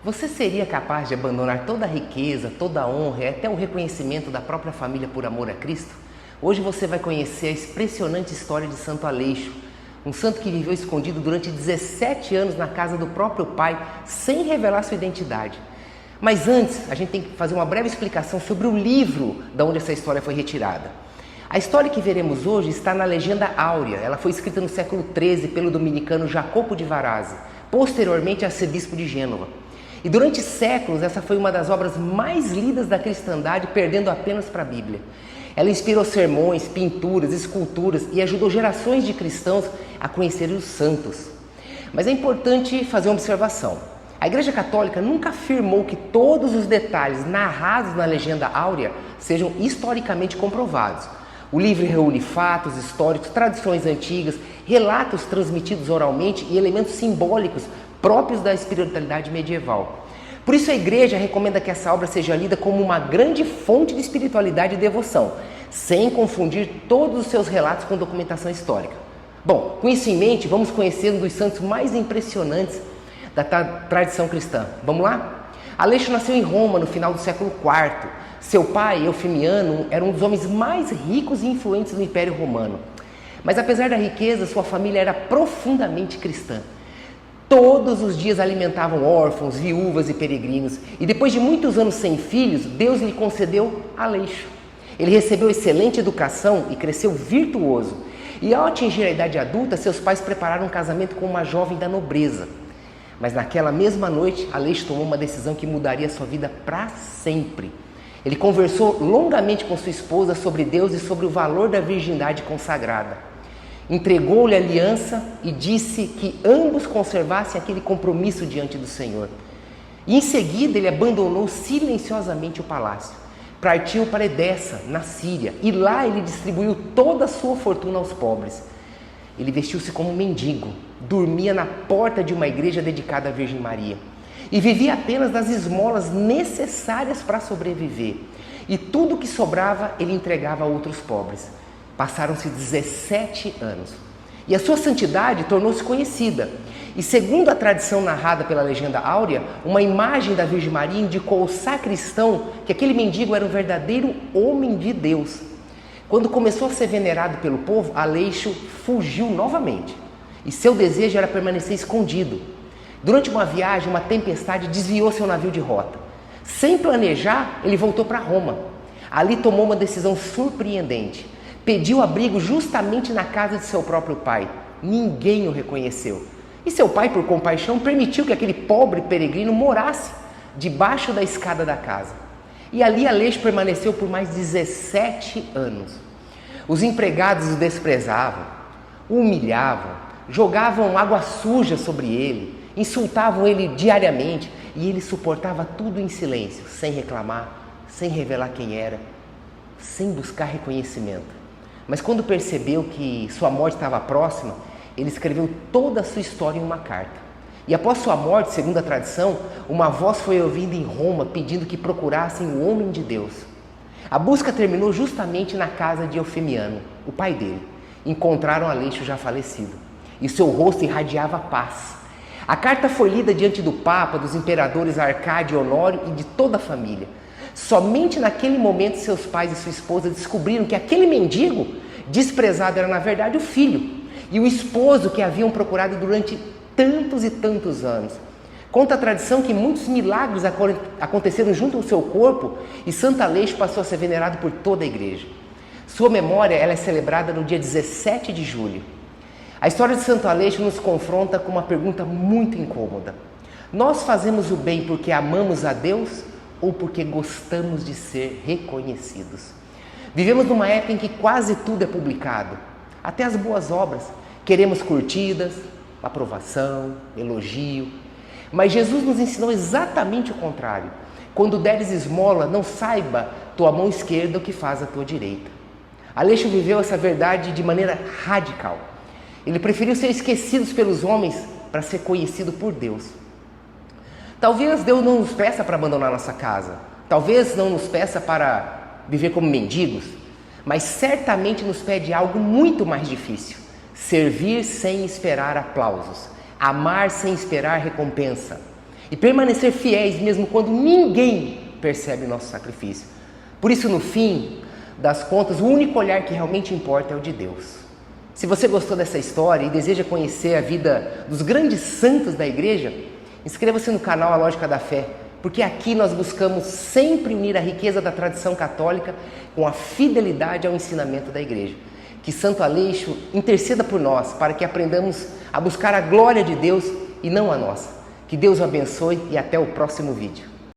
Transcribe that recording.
Você seria capaz de abandonar toda a riqueza, toda a honra e até o reconhecimento da própria família por amor a Cristo? Hoje você vai conhecer a impressionante história de Santo Aleixo, um santo que viveu escondido durante 17 anos na casa do próprio pai, sem revelar sua identidade. Mas antes, a gente tem que fazer uma breve explicação sobre o livro de onde essa história foi retirada. A história que veremos hoje está na Legenda Áurea. Ela foi escrita no século XIII pelo dominicano Jacopo de Varazzi, posteriormente arcebispo de Gênova. E durante séculos, essa foi uma das obras mais lidas da cristandade, perdendo apenas para a Bíblia. Ela inspirou sermões, pinturas, esculturas e ajudou gerações de cristãos a conhecer os santos. Mas é importante fazer uma observação. A Igreja Católica nunca afirmou que todos os detalhes narrados na Legenda Áurea sejam historicamente comprovados. O livro reúne fatos históricos, tradições antigas, relatos transmitidos oralmente e elementos simbólicos próprios da espiritualidade medieval. Por isso a Igreja recomenda que essa obra seja lida como uma grande fonte de espiritualidade e devoção, sem confundir todos os seus relatos com documentação histórica. Bom, com isso em mente, vamos conhecer um dos santos mais impressionantes da tradição cristã. Vamos lá? Aleixo nasceu em Roma no final do século IV. Seu pai, Eufemiano, era um dos homens mais ricos e influentes do Império Romano. Mas apesar da riqueza, sua família era profundamente cristã. Todos os dias alimentavam órfãos, viúvas e peregrinos. E depois de muitos anos sem filhos, Deus lhe concedeu Aleixo. Ele recebeu excelente educação e cresceu virtuoso. E ao atingir a idade adulta, seus pais prepararam um casamento com uma jovem da nobreza. Mas naquela mesma noite, Aleixo tomou uma decisão que mudaria sua vida para sempre. Ele conversou longamente com sua esposa sobre Deus e sobre o valor da virgindade consagrada. Entregou-lhe a aliança e disse que ambos conservassem aquele compromisso diante do Senhor. E em seguida ele abandonou silenciosamente o palácio. Partiu para Edessa, na Síria, e lá ele distribuiu toda a sua fortuna aos pobres. Ele vestiu-se como um mendigo, dormia na porta de uma igreja dedicada à Virgem Maria e vivia apenas das esmolas necessárias para sobreviver. E tudo o que sobrava ele entregava a outros pobres. Passaram-se 17 anos e a sua santidade tornou-se conhecida. E segundo a tradição narrada pela Legenda Áurea, uma imagem da Virgem Maria indicou ao sacristão que aquele mendigo era um verdadeiro homem de Deus. Quando começou a ser venerado pelo povo, Aleixo fugiu novamente e seu desejo era permanecer escondido. Durante uma viagem, uma tempestade desviou seu navio de rota. Sem planejar, ele voltou para Roma. Ali tomou uma decisão surpreendente. Pediu abrigo justamente na casa de seu próprio pai. Ninguém o reconheceu. E seu pai, por compaixão, permitiu que aquele pobre peregrino morasse debaixo da escada da casa. E ali Aleixo permaneceu por mais 17 anos. Os empregados o desprezavam, o humilhavam, jogavam água suja sobre ele, insultavam ele diariamente e ele suportava tudo em silêncio, sem reclamar, sem revelar quem era, sem buscar reconhecimento. Mas quando percebeu que sua morte estava próxima, ele escreveu toda a sua história em uma carta. E após sua morte, segundo a tradição, uma voz foi ouvida em Roma pedindo que procurassem o homem de Deus. A busca terminou justamente na casa de Eufemiano, o pai dele. Encontraram Aleixo já falecido e seu rosto irradiava paz. A carta foi lida diante do Papa, dos imperadores Arcádio e Honório e de toda a família. Somente naquele momento seus pais e sua esposa descobriram que aquele mendigo desprezado era na verdade o filho e o esposo que haviam procurado durante tantos e tantos anos. Conta a tradição que muitos milagres aconteceram junto ao seu corpo e Santo Aleixo passou a ser venerado por toda a igreja. Sua memória ela é celebrada no dia 17 de julho. A história de Santo Aleixo nos confronta com uma pergunta muito incômoda. Nós fazemos o bem porque amamos a Deus ou porque gostamos de ser reconhecidos? Vivemos numa época em que quase tudo é publicado, até as boas obras. Queremos curtidas, aprovação, elogio. Mas Jesus nos ensinou exatamente o contrário. Quando deres esmola, não saiba tua mão esquerda o que faz a tua direita. Aleixo viveu essa verdade de maneira radical. Ele preferiu ser esquecido pelos homens para ser conhecido por Deus. Talvez Deus não nos peça para abandonar nossa casa. Talvez não nos peça para viver como mendigos. Mas certamente nos pede algo muito mais difícil. Servir sem esperar aplausos. Amar sem esperar recompensa. e permanecer fiéis mesmo quando ninguém percebe nosso sacrifício. Por isso, no fim das contas, o único olhar que realmente importa é o de Deus. Se você gostou dessa história e deseja conhecer a vida dos grandes santos da igreja, inscreva-se no canal A Lógica da Fé, porque aqui nós buscamos sempre unir a riqueza da tradição católica com a fidelidade ao ensinamento da igreja. Que Santo Aleixo interceda por nós para que aprendamos a buscar a glória de Deus e não a nossa. Que Deus o abençoe e até o próximo vídeo.